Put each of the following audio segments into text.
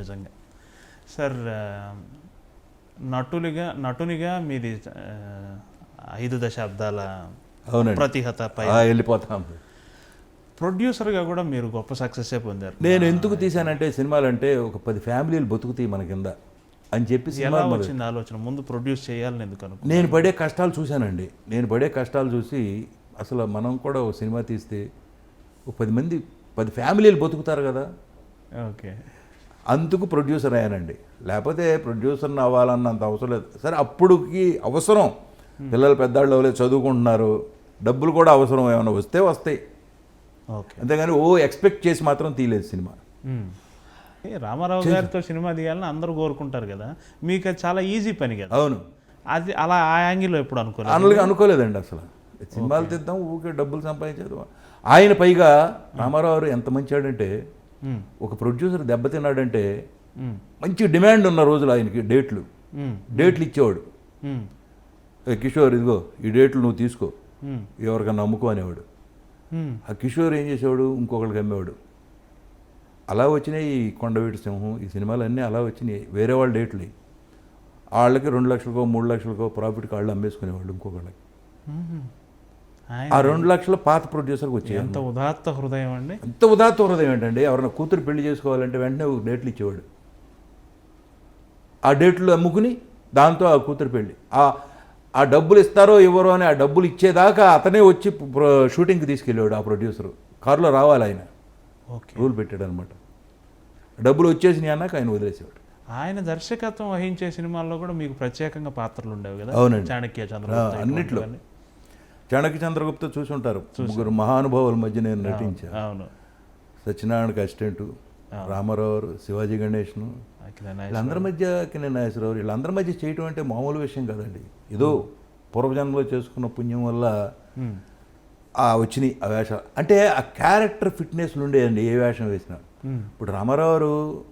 నిజంగా. సార్, నటునిగా మీది 5 దశాబ్దాల ప్రతిహత వెళ్ళిపోతాం. ప్రొడ్యూసర్గా కూడా మీరు గొప్ప సక్సెస్సే పొందారు. నేను ఎందుకు తీశానంటే సినిమాలంటే ఒక 10 ఫ్యామిలీలు బతుకుతాయి మన కింద అని చెప్పి ఎలా వచ్చింది ఆలోచన? ముందు ప్రొడ్యూస్ చేయాలని ఎందుకు అనుకున్నాను? నేను పడే కష్టాలు చూశానండి. నేను పడే కష్టాలు చూసి అసలు మనం కూడా ఒక సినిమా తీస్తే ఒక 10 ఫ్యామిలీలు బతుకుతారు కదా. ఓకే, అందుకు ప్రొడ్యూసర్ అయ్యానండి. లేకపోతే ప్రొడ్యూసర్ని అవ్వాలన్నంత అవసరం లేదు. సరే, అప్పుడుకి అవసరం, పిల్లలు పెద్దాళ్ళు అవ్వలేదు, చదువుకుంటున్నారు, డబ్బులు కూడా అవసరం, ఏమైనా వస్తే వస్తాయి. ఓకే, అంతేగాని ఎక్స్పెక్ట్ చేసి మాత్రం తీయలేదు సినిమా. రామారావు గారితో సినిమా తీయాలని అందరూ కోరుకుంటారు కదా, మీకు అది చాలా ఈజీ పని కదా. అవును, అది అలా ఆ యాంగిల్లో ఎప్పుడు అనుకోలేదండి అసలు. సినిమాలు తీద్దాం, ఊరికే డబ్బులు సంపాదించేద్దాం. ఆయన పైగా రామారావు గారు ఎంత మంచాడంటే, ఒక ప్రొడ్యూసర్ దెబ్బతిన్నాడంటే మంచి డిమాండ్ ఉన్న రోజులు ఆయనకి డేట్లు ఇచ్చేవాడు. కిషోర్, ఇదిగో ఈ డేట్లు నువ్వు తీసుకో, ఎవరికన్నా అమ్ముకో అనేవాడు. ఆ కిషోర్ ఏం చేసేవాడు, ఇంకొకరికి అమ్మేవాడు. అలా వచ్చినాయి ఈ కొండవీటి సింహం, ఈ సినిమాలన్నీ అలా వచ్చినాయి. వేరే వాళ్ళ డేట్లు వాళ్ళకి 2 లక్షలకో 3 లక్షలకో ప్రాఫిట్కి వాళ్ళు అమ్మేసుకునేవాళ్ళు ఇంకొకళ్ళకి. ఆ 2 లక్షలు పాత ప్రొడ్యూసర్కి వచ్చాయి. ఎంత ఉదాత్త హృదయం అండి! ఎంత ఉదాత్త హృదయం ఏంటండి! ఎవరైనా కూతురు పెళ్లి చేసుకోవాలంటే వెంటనే డేట్లు ఇచ్చేవాడు. ఆ డేట్లు అమ్ముకుని దాంతో ఆ కూతురు పెళ్లి, ఆ డబ్బులు ఇస్తారో ఇవ్వరో అని ఆ డబ్బులు ఇచ్చేదాకా అతనే వచ్చి షూటింగ్కి తీసుకెళ్ళేవాడు. ఆ ప్రొడ్యూసరు కారులో రావాలి, ఆయన రూల్ పెట్టాడు అనమాట. డబ్బులు వచ్చేసినాయి అన్నాక ఆయన వదిలేసేవాడు. ఆయన దర్శకత్వం వహించే సినిమాల్లో కూడా మీకు ప్రత్యేకంగా పాత్రలు ఉండేవి కదా. అవునండి, చాణక్య చంద్రగుప్త, అన్నిట్లో. చాణక్య చంద్రగుప్త చూసి ఉంటారు, ముగ్గురు మహానుభావుల మధ్య నేను నటించాను. అవును, సత్యనారాయణకి అసిస్టెంటు, రామారావు, శివాజీ గణేష్ను, వీళ్ళందరి మధ్య కిన్నె నాగేశ్వరరావు, వీళ్ళందరి మధ్య చేయటం అంటే మామూలు విషయం కదండి. ఏదో పూర్వజన్మలో చేసుకున్న పుణ్యం వల్ల వచ్చినాయి ఆ వేషాలు. అంటే ఆ క్యారెక్టర్ ఫిట్నెస్లు ఉండేయండి ఏ వేషం వేసినా. ఇప్పుడు రామారావు గారు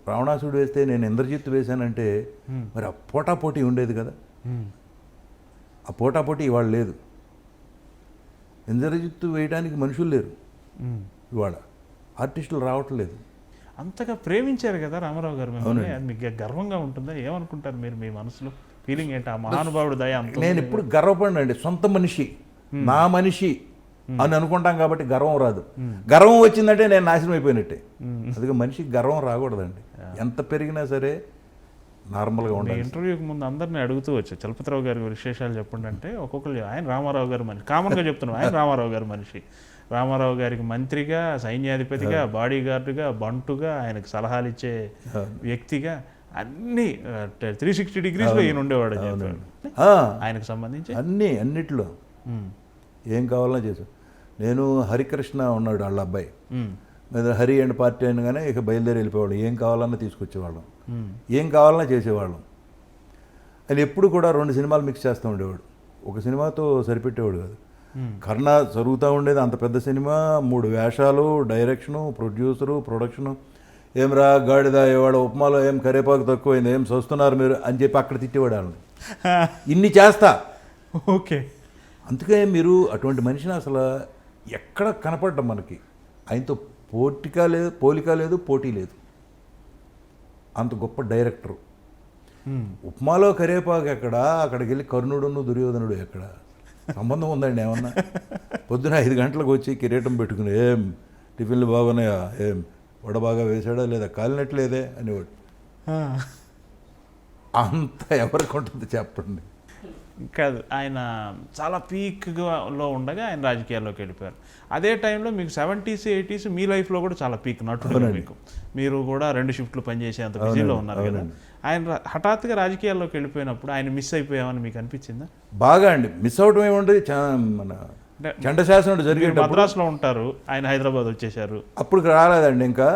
రావణాసుడు వేస్తే నేను ఇంద్రజిత్తు వేశానంటే మరి ఆ పోటాపోటీ ఉండేది కదా. ఆ పోటాపోటీ ఇవాళ లేదు. ఇంద్రజిత్తు వేయడానికి మనుషులు లేరు ఇవాళ, ఆర్టిస్టులు రావట్లేదు. అంతగా ప్రేమించారు కదా రామారావు గారు మిమ్మల్ని. అది మీకు గర్వంగా ఉంటుందా? ఏమనుకుంటారు మీరు? మీ మనసులో ఫీలింగ్ ఏంటి? ఆ మహానుభావుడు దయ అంత. నేను ఎప్పుడు గర్వపడినండి. సొంత మనిషి, నా మనిషి అని అనుకుంటాం కాబట్టి గర్వం రాదు. గర్వం వచ్చిందంటే నేను నాశనం అయిపోయినట్టే. అందుకే మనిషికి గర్వం రాకూడదండి. ఎంత పెరిగినా సరే నార్మల్గా ఉండాలి. ఇంటర్వ్యూకి ముందు అందరినీ అడుగుతూ వచ్చా, చలపతిరావు గారి విశేషాలు చెప్పండి అంటే ఒక్కొక్కరు ఆయన రామారావు గారి మనిషి, కామన్గా చెప్తున్నాం, ఆయన రామారావు గారి మనిషి. రామారావు గారికి మంత్రిగా, సైన్యాధిపతిగా, బాడీ గార్డుగా, బంటుగా, ఆయనకు సలహాలు ఇచ్చే వ్యక్తిగా, అన్ని 360 డిగ్రీస్లో ఈయన ఉండేవాడు. ఆయనకు సంబంధించి అన్నిట్లో ఏం కావాలన్నా చేశాను. నేను హరికృష్ణ ఉన్నాడు వాళ్ళ అబ్బాయి, హరి అండ్ పార్టీ అనగానే ఇక బయలుదేరి వెళ్ళిపోవాడు. ఏం కావాలన్నా తీసుకొచ్చేవాళ్ళం, ఏం కావాలన్నా చేసేవాళ్ళం. ఆయన ఎప్పుడు కూడా 2 సినిమాలు మిక్స్ చేస్తూ ఉండేవాడు, ఒక సినిమాతో సరిపెట్టేవాడు కాదు. కర్ణ జరుగుతూ ఉండేది, అంత పెద్ద సినిమా, 3 వేషాలు, డైరెక్షను, ప్రొడ్యూసరు, ప్రొడక్షను. ఏం రా గాడిద, ఇవాళ ఉప్మాలో ఏం కరేపాకు తక్కువైంది, ఏం చూస్తున్నారు మీరు అని చెప్పి అక్కడ తిట్టేవాడు వాళ్ళని. ఇన్ని చేస్తా. ఓకే, అందుకే మీరు అటువంటి మనిషిని అసలు ఎక్కడ కనపడ్డం మనకి. ఆయనతో పోలిక లేదు, పోటీ లేదు. అంత గొప్ప డైరెక్టరు. ఉప్మాలో కరేపాకు ఎక్కడ, అక్కడికి వెళ్ళి కర్ణుడును దుర్యోధనుడు ఎక్కడ సంబంధం ఉందండి ఏమన్నా? పొద్దున 5 గంటలకు వచ్చి కిరీటం పెట్టుకుని ఏం టిఫిన్లు బాగున్నాయా, ఏం వడ బాగా వేసాడా లేదా, కాలినట్లేదే అనేవాడు. అంత ఎవరికి ఉంటుంది చెప్పండి? కాదు, ఆయన చాలా పీక్లో ఉండగా ఆయన రాజకీయాల్లోకి వెళ్ళిపోయారు. అదే టైంలో మీకు 70s 80s మీ లైఫ్లో కూడా చాలా పీక్ నటుడు. మీకు మీరు కూడా 2 షిఫ్ట్లు పనిచేసే అంత బిజీలో ఉన్నారు కదా. ఆయన హఠాత్తుగా రాజకీయాల్లోకి వెళ్ళిపోయినప్పుడు ఆయన మిస్ అయిపోయామని మీకు అనిపించిందా? బాగా అండి. మిస్ అవడం ఏముంటుంది, మన చండశాసనుడు జరిగేటప్పుడు మద్రాసులో ఉంటారు, ఆయన హైదరాబాద్ వచ్చేసారు. అప్పుడు రాలేదండి, ఇంకా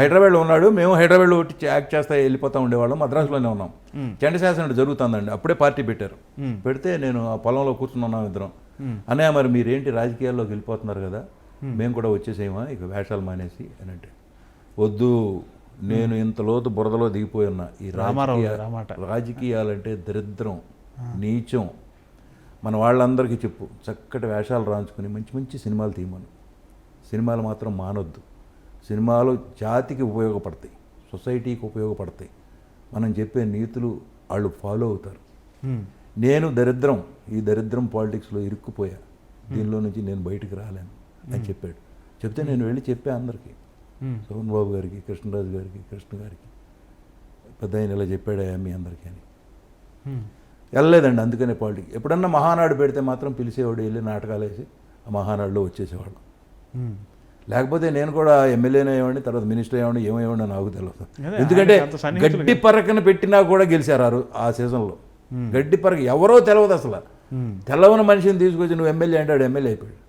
హైదరాబాద్లో ఉన్నాడు. మేము హైదరాబాద్లో యాక్ట్ చేస్తా వెళ్ళిపోతూ ఉండేవాళ్ళం, మద్రాసులోనే ఉన్నాం. చండశాసనుడు జరుగుతుందండి, అప్పుడే పార్టీ పెట్టారు. పెడితే నేను ఆ పొలంలో కూర్చున్నాం ఇద్దరం. అన్నయ్య మరి మీరేంటి రాజకీయాల్లోకి వెళ్ళిపోతున్నారు కదా, మేము కూడా వచ్చేసేమా ఇక వేషాలు మానేసి అని అంటే, వద్దు, నేను ఇంత లోతు బురదలో దిగిపోయి ఉన్నా. ఈ రాజకీయాలంటే దరిద్రం, నీచం. మన వాళ్ళందరికీ చెప్పు, చక్కటి వేషాలు రాయించుకుని మంచి మంచి సినిమాలు తీయమను. సినిమాలు మాత్రం మానొద్దు. సినిమాలు జాతికి ఉపయోగపడతాయి, సొసైటీకి ఉపయోగపడతాయి, మనం చెప్పే నీతులు వాళ్ళు ఫాలో అవుతారు. ఉమ్, నేను ఈ దరిద్రం పాలిటిక్స్లో ఇరుక్కుపోయా, దీనిలో నుంచి నేను బయటికి రాలేను అని చెప్పాడు. చెప్తే నేను వెళ్ళి చెప్పా అందరికీ, ఉమ్, సోమన్ బాబు గారికి, కృష్ణరాజు గారికి, కృష్ణ గారికి, పెద్ద ఆయన ఇలా చెప్పాడా మీ అందరికీ అని. ఉమ్, వెళ్ళలేదండి అందుకనే పాలిటిక్స్. ఎప్పుడన్నా మహానాడు పెడితే మాత్రం పిలిచేవాడు, వెళ్ళి నాటకాలు వేసి ఆ మహానాడులో వచ్చేసేవాడు. ఉమ్. లేకపోతే నేను కూడా ఎమ్మెల్యేనే అయ్యేవాడిని, తర్వాత మినిస్టర్ అయ్యేవాడిని, ఏమయ్యేవాడిని నాకు తెలియదు. అదే, ఎందుకంటే ఆయనకి అంత సన్నిహితులు గడ్డి పరకన పెట్టినా కూడా గెలిచారు ఆ సీజన్లో. గడ్డి పరక ఎవరో తెలియదు అసలు, ఉమ్, తెల్లవని మనిషిని తీసుకొచ్చి నువ్వు ఎమ్మెల్యే అంటాడు, ఎమ్మెల్యే అయిపోయాడు.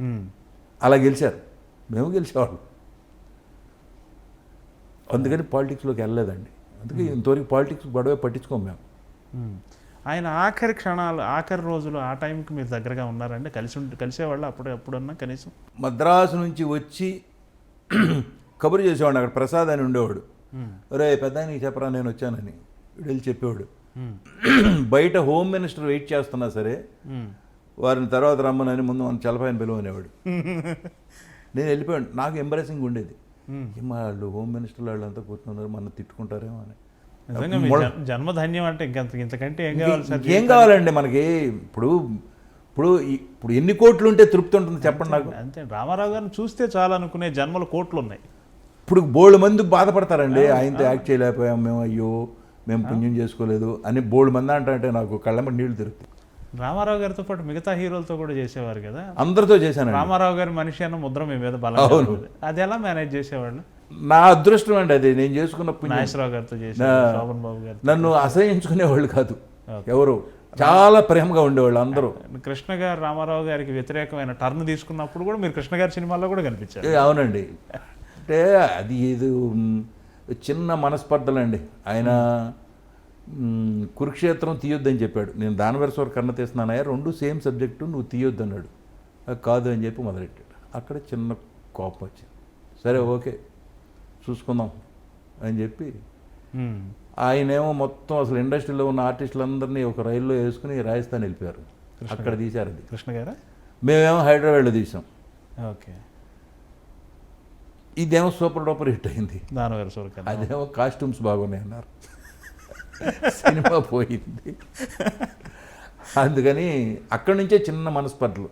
ఉమ్. అలా గెలిచారు, మేము గెలిచేవాళ్ళం. అందుకని పాలిటిక్స్లోకి వెళ్ళలేదండి. అందుకే ఇంతవరకు పాలిటిక్స్ గొడవ పట్టించుకోము మేము. ఉమ్. ఆయన ఆఖరి క్షణాలు, ఆఖరి రోజులు, ఆ టైంకి మీరు దగ్గరగా ఉన్నారండి? కలిసేవాళ్ళు ఎప్పుడన్నా కనీసం? మద్రాసు నుంచి వచ్చి కబురు చేసేవాడు, అక్కడ ప్రసాద్ అని ఉండేవాడు. ఉమ్, ఒరే పెద్ద నీకు చెప్పరా నేను వచ్చానని వెళ్ళి చెప్పేవాడు. ఉమ్, బయట హోమ్ మినిస్టర్ వెయిట్ చేస్తున్నా సరే ఉమ్. వారిని తర్వాత రమ్మనని ముందు మన చలపాయని పిలువనేవాడు. నేను వెళ్ళిపోయాడు. నాకు ఎంబరేసింగ్ ఉండేది, ఉమ్. ఏమో వాళ్ళు హోమ్ మినిస్టర్ వాళ్ళంతా కూర్చున్నారు, మన తిట్టుకుంటారేమో అని. నిజంగా మీ జన్మధన్యం అంటే ఇంతకంటే ఏం కావాలి సార్? ఏం కావాలండి మనకి? ఇప్పుడు ఎన్ని కోట్లు ఉంటే తృప్తి ఉంటుంది చెప్పండి నాకు. అంతే, రామారావు గారిని చూస్తే చాలా అనుకునే జన్మల కోట్లు ఉన్నాయి. ఇప్పుడు బోల్డ్ మంది బాధపడతారండి, ఆయనతో యాక్ట్ చేయలేకపోయాం మేము, అయ్యో మేము పుణ్యం చేసుకోలేదు అని బోల్డ్ మంది అంటే నాకు కళ్ళమ్మ నీళ్లు తిరుగుతాయి. రామారావు గారితో పాటు మిగతా హీరోలతో కూడా చేసేవారు కదా. అందరితో చేశానండి. రామారావు గారి మనిషి అన్న ముద్ర మీ మీద బలంగా ఉంది. అది ఎలా మేనేజ్ చేసేవాళ్ళు? నా అదృష్టం అండి అది, నేను చేసుకున్న పుణ్యం. నాగేశ్వరరావు గారితో చేసేవారు, శోభన్ బాబు గారు. నన్ను అసహించుకునేవాళ్ళు కాదు ఎవరు, చాలా ప్రేమగా ఉండేవాళ్ళు అందరూ. కృష్ణ గారు రామారావు గారికి వ్యతిరేకమైన టర్న్ తీసుకున్నప్పుడు కూడా మీరు కృష్ణ గారి సినిమాల్లో కూడా కనిపించారు. అవునండి, అంటే అది ఇది చిన్న మనస్పర్ధలండి. ఆయన కురుక్షేత్రం తీయొద్దని చెప్పాడు, నేను దానవరస్వర కన్న తీస్తున్నానయ్యా, రెండు సేమ్ సబ్జెక్టు, నువ్వు తీయొద్దు అన్నాడు. కాదు అని చెప్పి మొదలెట్టాడు. అక్కడ చిన్న కోపం వచ్చింది. సరే ఓకే చూసుకుందాం అని చెప్పి ఉమ్, ఆయనేమో మొత్తం అసలు ఇండస్ట్రీలో ఉన్న ఆర్టిస్టులందరినీ ఒక రైల్లో వేసుకుని రాజస్థాన్ వెళ్ళిపోయారు. అక్కడ తీశారు అది. కృష్ణ గారా? మేమేమో హైదరాబాద్లో తీసాం. ఓకే. ఇదేమో సూపర్ డూపర్ హిట్ అయింది. దానవర సూరకర్ణ. అదేమో కాస్ట్యూమ్స్ బాగున్నాయి అన్నారు, సినిమా పోయింది. అందుకని అక్కడి నుంచే చిన్న మనస్పర్ధలు.